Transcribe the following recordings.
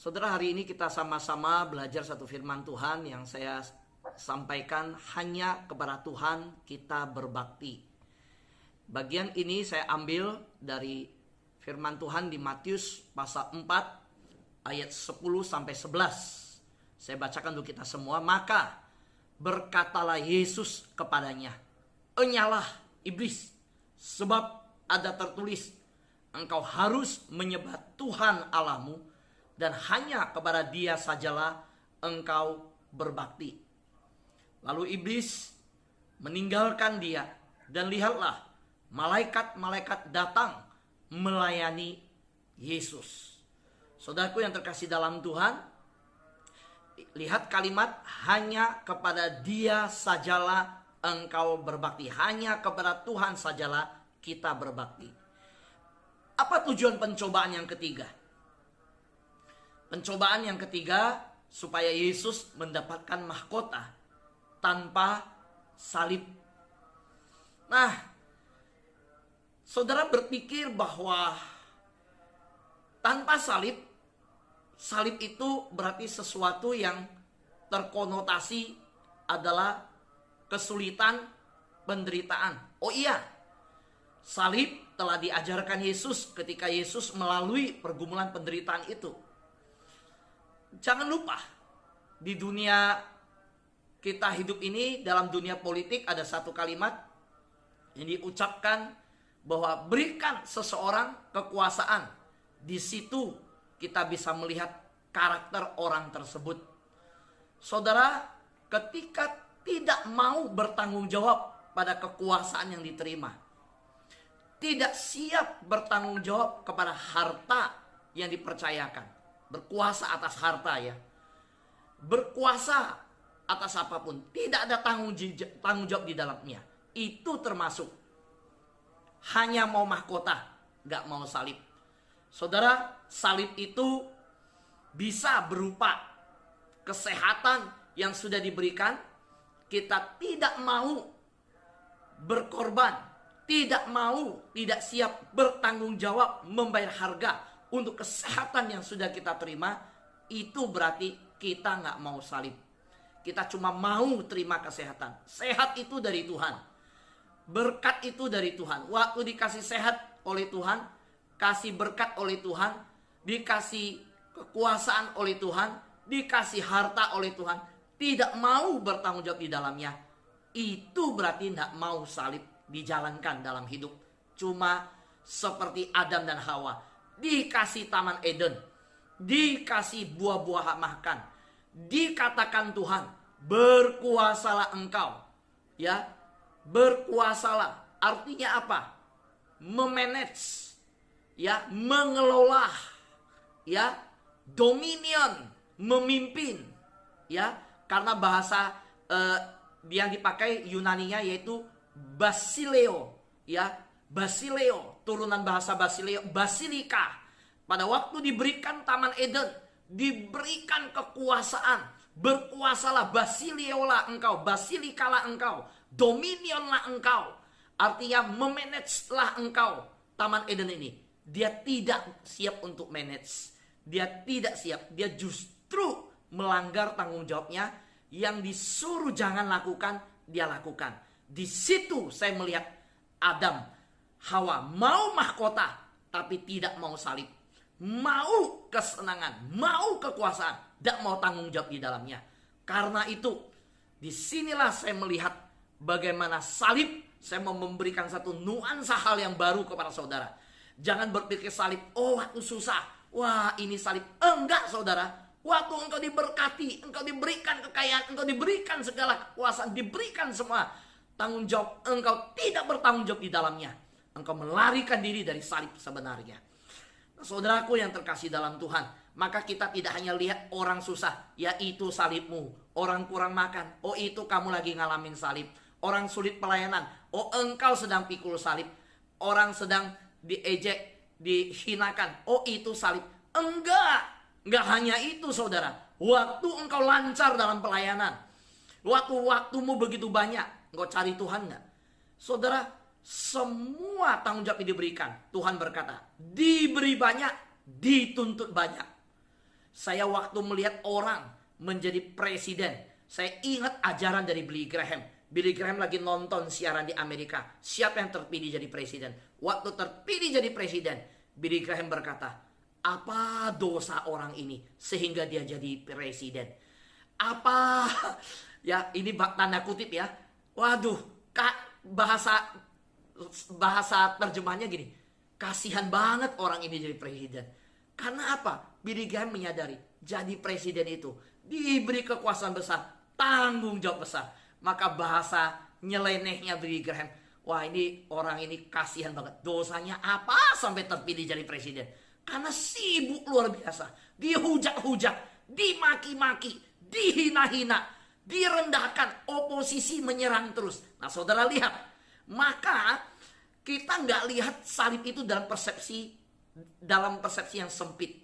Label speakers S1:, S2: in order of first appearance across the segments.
S1: Saudara, hari ini kita sama-sama belajar satu firman Tuhan yang saya sampaikan, hanya kepada Tuhan kita berbakti. Bagian ini saya ambil dari firman Tuhan di Matius pasal 4 ayat 10 sampai 11. Saya bacakan untuk kita semua. Maka berkatalah Yesus kepadanya, "Enyalah iblis, sebab ada tertulis, engkau harus menyembah Tuhan Allahmu, dan hanya kepada Dia sajalah engkau berbakti." Lalu iblis meninggalkan dia, dan lihatlah, malaikat-malaikat datang melayani Yesus. Saudaraku yang terkasih dalam Tuhan, lihat kalimat hanya kepada Dia sajalah engkau berbakti. Hanya kepada Tuhan sajalah kita berbakti. Apa tujuan pencobaan yang ketiga? Pencobaan yang ketiga supaya Yesus mendapatkan mahkota tanpa salib. Nah, saudara berpikir bahwa tanpa salib, salib itu berarti sesuatu yang terkonotasi adalah kesulitan, penderitaan. Oh iya, salib telah diajarkan Yesus ketika Yesus melalui pergumulan penderitaan itu. Jangan lupa, di dunia kita hidup ini, dalam dunia politik ada satu kalimat yang diucapkan bahwa berikan seseorang kekuasaan. Di situ kita bisa melihat karakter orang tersebut. Saudara, ketika tidak mau bertanggung jawab pada kekuasaan yang diterima, tidak siap bertanggung jawab kepada harta yang dipercayakan, berkuasa atas harta ya, berkuasa atas apapun, tidak ada tanggung jawab di dalamnya, itu termasuk hanya mau mahkota, gak mau salib. Saudara, salib itu bisa berupa kesehatan yang sudah diberikan, kita tidak mau berkorban, tidak siap bertanggung jawab, membayar harga untuk kesehatan yang sudah kita terima, itu berarti kita gak mau salib. Kita cuma mau terima kesehatan. Sehat itu dari Tuhan, berkat itu dari Tuhan. Waktu dikasih sehat oleh Tuhan, kasih berkat oleh Tuhan, dikasih kekuasaan oleh Tuhan, dikasih harta oleh Tuhan, tidak mau bertanggung jawab di dalamnya, itu berarti tidak mau salib dijalankan dalam hidup. Cuma seperti Adam dan Hawa, dikasih Taman Eden, dikasih buah-buah makan, dikatakan Tuhan, berkuasalah engkau, ya, berkuasalah. Artinya apa? Memanage, ya, mengelola, ya, dominion, memimpin, ya. Karena bahasa yang dipakai Yunaninya yaitu basileo, ya, basileo, turunan bahasa basileo, basilika. Pada waktu diberikan Taman Eden, diberikan kekuasaan, berkuasalah, basileolah engkau, basilikalah engkau, dominionlah engkau. Artinya memanage-lah engkau Taman Eden ini. Dia tidak siap untuk manage, dia tidak siap, dia justru melanggar tanggung jawabnya. Yang disuruh jangan lakukan, dia lakukan. Di situ saya melihat Adam, Hawa mau mahkota, tapi tidak mau salib. Mau kesenangan, mau kekuasaan, tidak mau tanggung jawab di dalamnya. Karena itu, disinilah saya melihat bagaimana salib. Saya mau memberikan satu nuansa hal yang baru kepada saudara. Jangan berpikir salib, oh waktu susah, wah ini salib. Enggak saudara. Waktu engkau diberkati, engkau diberikan kekayaan, engkau diberikan segala kekuasaan, diberikan semua tanggung jawab, engkau tidak bertanggung jawab di dalamnya. Engkau melarikan diri dari salib sebenarnya. Nah, saudaraku yang terkasih dalam Tuhan, maka kita tidak hanya lihat orang susah, ya itu salibmu. Orang kurang makan, oh itu kamu lagi ngalamin salib. Orang sulit pelayanan, oh engkau sedang pikul salib. Orang sedang diejek, dihinakan, oh itu salib. Enggak hanya itu saudara. Waktu engkau lancar dalam pelayanan, waktumu begitu banyak, engkau cari Tuhan enggak? Saudara, semua tanggung jawab yang diberikan, Tuhan berkata, diberi banyak, dituntut banyak. Saya waktu melihat orang menjadi presiden, saya ingat ajaran dari Billy Graham. Billy Graham lagi nonton siaran di Amerika. Siapa yang terpilih jadi presiden? Waktu terpilih jadi presiden, Billy Graham berkata, apa dosa orang ini sehingga dia jadi presiden? Apa? Ya, ini tanda kutip ya. Waduh, bahasa terjemahnya gini. Kasihan banget orang ini jadi presiden. Karena apa? Billy Graham menyadari jadi presiden itu diberi kekuasaan besar, tanggung jawab besar. Maka bahasa nyelenehnya Billy Graham, wah ini orang ini kasihan banget. Dosanya apa sampai terpilih jadi presiden? Karena sibuk luar biasa. Dihujat-hujat, dimaki-maki, dihina-hina, direndahkan, oposisi menyerang terus. Nah saudara lihat, maka kita nggak lihat salib itu dalam persepsi yang sempit.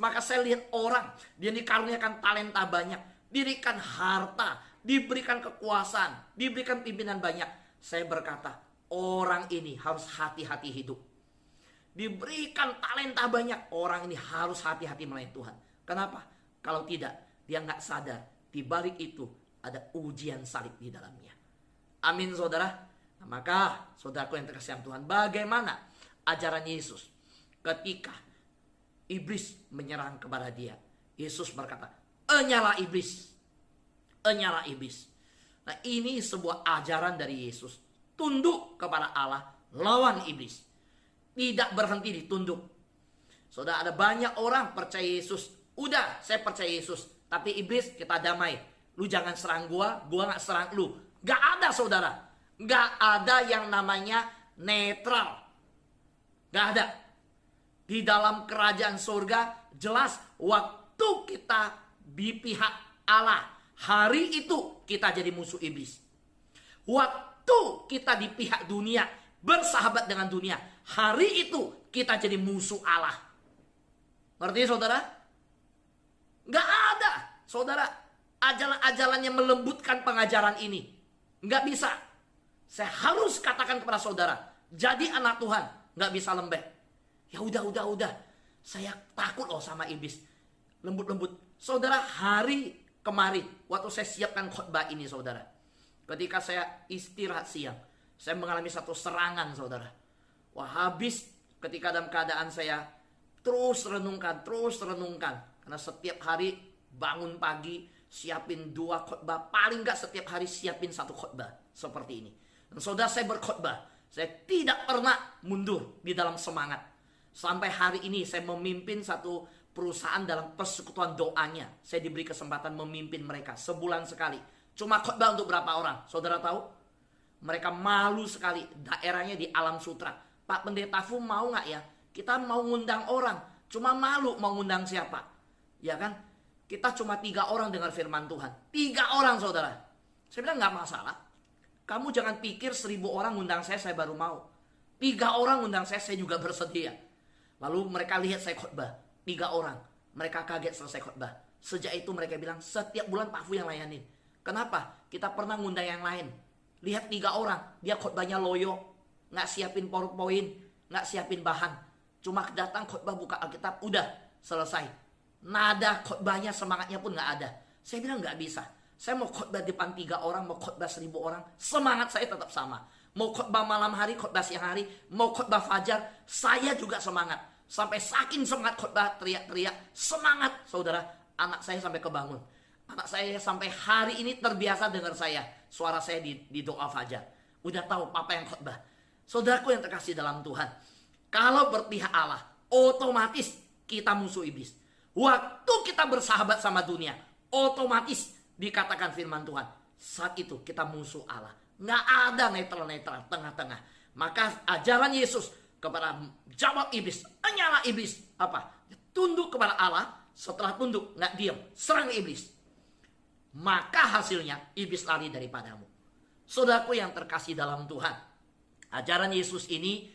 S1: Maka saya lihat orang, dia dikaruniakan talenta banyak, diberikan harta, diberikan kekuasaan, diberikan pimpinan banyak. Saya berkata, orang ini harus hati-hati hidup. Diberikan talenta banyak, orang ini harus hati-hati melayani Tuhan. Kenapa? Kalau tidak, dia nggak sadar di balik itu ada ujian salib di dalamnya. Amin saudara. Nah, maka saudaraku yang terkasih Tuhan, bagaimana ajaran Yesus ketika iblis menyerang kepada dia? Yesus berkata, "Enyalah iblis, enyalah iblis." Nah ini sebuah ajaran dari Yesus. Tunduk kepada Allah, lawan iblis. Tidak berhenti ditunduk. Saudara, ada banyak orang percaya Yesus. Udah, saya percaya Yesus. Tapi iblis, kita damai. Lu jangan serang gua gak serang lu. Gak ada saudara. Gak ada yang namanya netral. Gak ada. Di dalam kerajaan surga, jelas waktu kita di pihak Allah, hari itu kita jadi musuh iblis. Waktu kita di pihak dunia, bersahabat dengan dunia, hari itu kita jadi musuh Allah. Ngerti saudara? Gak ada saudara ajaran-ajaran yang melembutkan pengajaran ini. Gak bisa. Saya harus katakan kepada saudara, jadi anak Tuhan gak bisa lembek. Ya udah. Saya takut loh sama iblis. Lembut-lembut. Saudara, hari kemarin waktu saya siapkan khotbah ini saudara, ketika saya istirahat siang, saya mengalami satu serangan saudara. Wah habis ketika dalam keadaan saya terus renungkan. Karena setiap hari bangun pagi, siapin 2 khotbah. Paling gak setiap hari siapin 1 khotbah. Seperti ini. Dan saudara, saya berkhotbah. Saya tidak pernah mundur di dalam semangat. Sampai hari ini saya memimpin satu perusahaan dalam persekutuan doanya. Saya diberi kesempatan memimpin mereka sebulan sekali. Cuma khotbah untuk berapa orang? Saudara tahu? Mereka malu sekali. Daerahnya di Alam Sutra. Pak Pendeta Fu mau gak ya? Kita mau ngundang orang. Cuma malu mau ngundang siapa? Ya kan? Kita cuma 3 orang dengar firman Tuhan. 3 orang saudara. Saya bilang gak masalah. Kamu jangan pikir 1000 orang ngundang saya baru mau. 3 orang ngundang saya juga bersedia. Lalu mereka lihat saya khotbah. 3 orang. Mereka kaget selesai khotbah. Sejak itu mereka bilang, setiap bulan Pak Fu yang layanin. Kenapa? Kita pernah ngundang yang lain. Lihat 3 orang. Dia khotbahnya loyo. Nggak siapin PowerPoint. Nggak siapin bahan. Cuma datang khotbah buka Alkitab. Udah selesai. Nada khotbahnya, semangatnya pun nggak ada. Saya bilang nggak bisa. Saya mau khotbah depan 3 orang. Mau khotbah 1000 orang. Semangat saya tetap sama. Mau khotbah malam hari, khotbah siang hari, mau khotbah fajar, saya juga semangat. Sampai saking semangat khotbah, teriak-teriak, semangat saudara. Anak saya sampai kebangun. Anak saya sampai hari ini terbiasa dengar saya. Suara saya di doa fajar. Udah tahu papa yang khotbah. Saudaraku yang terkasih dalam Tuhan. Kalau berpihak Allah, otomatis kita musuh iblis. Waktu kita bersahabat sama dunia, otomatis dikatakan firman Tuhan. Saat itu kita musuh Allah. Nggak ada netral-netral, tengah-tengah. Maka ajaran Yesus kepada jawab iblis, enyalah iblis. Apa? Tunduk kepada Allah. Setelah tunduk, nggak diam, serang iblis. Maka hasilnya iblis lari daripadamu. Saudaraku yang terkasih dalam Tuhan, ajaran Yesus ini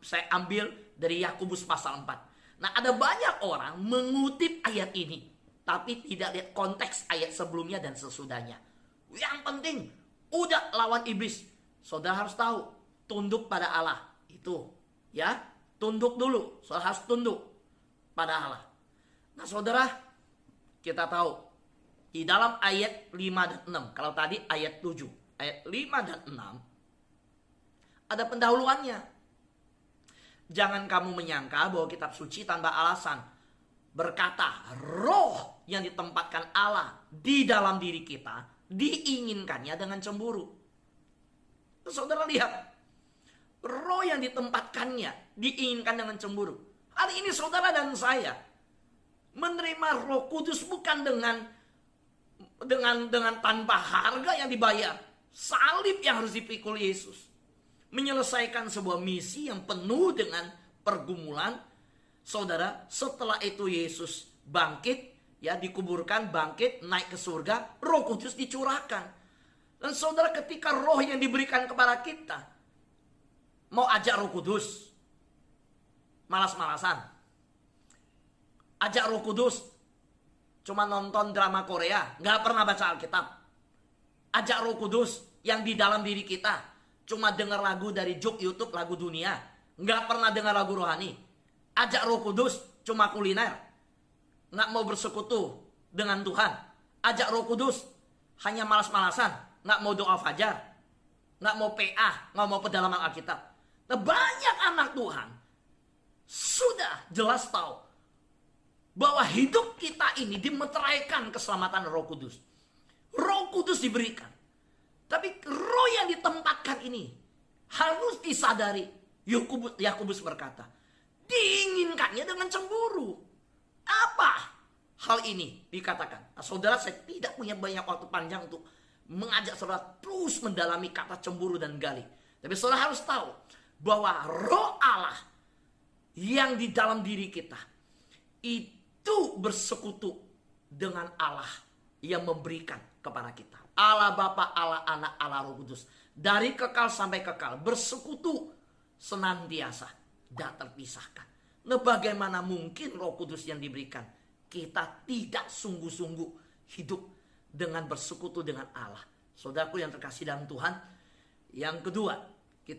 S1: saya ambil dari Yakobus pasal 4. Nah ada banyak orang mengutip ayat ini, tapi tidak lihat konteks ayat sebelumnya dan sesudahnya. Yang penting udah lawan iblis. Saudara harus tahu, tunduk pada Allah. Itu ya, tunduk dulu. Saudara harus tunduk pada Allah. Nah saudara, kita tahu di dalam ayat 5 dan 6, kalau tadi ayat 7, ayat 5 dan 6, ada pendahuluannya. Jangan kamu menyangka bahwa kitab suci tanpa alasan berkata roh yang ditempatkan Allah di dalam diri kita diinginkannya dengan cemburu. Saudara lihat, roh yang ditempatkannya diinginkan dengan cemburu. Hari ini saudara dan saya menerima Roh Kudus bukan dengan tanpa harga yang dibayar. Salib yang harus dipikul Yesus menyelesaikan sebuah misi yang penuh dengan pergumulan. Saudara, setelah itu Yesus bangkit, ya dikuburkan, bangkit, naik ke surga, Roh Kudus dicurahkan. Dan saudara, ketika roh yang diberikan kepada kita mau ajak Roh Kudus, malas-malasan. Ajak Roh Kudus cuma nonton drama Korea, nggak pernah baca Alkitab. Ajak Roh Kudus yang di dalam diri kita cuma dengar lagu dari YouTube, lagu dunia, nggak pernah dengar lagu rohani. Ajak Roh Kudus cuma kuliner, nggak mau bersekutu dengan Tuhan. Ajak Roh Kudus hanya malas-malasan, nggak mau doa fajar, nggak mau PA, nggak mau pendalaman Alkitab. Nah, banyak anak Tuhan sudah jelas tahu bahwa hidup kita ini dimeteraikan keselamatan Roh Kudus. Roh Kudus diberikan. Tapi roh yang ditempatkan ini harus disadari. Yakobus berkata, diinginkannya dengan cemburu. Apa hal ini dikatakan? Nah, saudara, saya tidak punya banyak waktu panjang untuk mengajak saudara terus mendalami kata cemburu dan gali. Tapi saudara harus tahu bahwa roh Allah yang di dalam diri kita itu bersekutu dengan Allah yang memberikan kepada kita. Allah Bapa, Allah Anak, Allah Roh Kudus. Dari kekal sampai kekal bersekutu senantiasa, tidak terpisahkan. Nah, bagaimana mungkin Roh Kudus yang diberikan kita tidak sungguh-sungguh hidup dengan bersekutu dengan Allah? Saudaraku yang terkasih dalam Tuhan, yang kedua,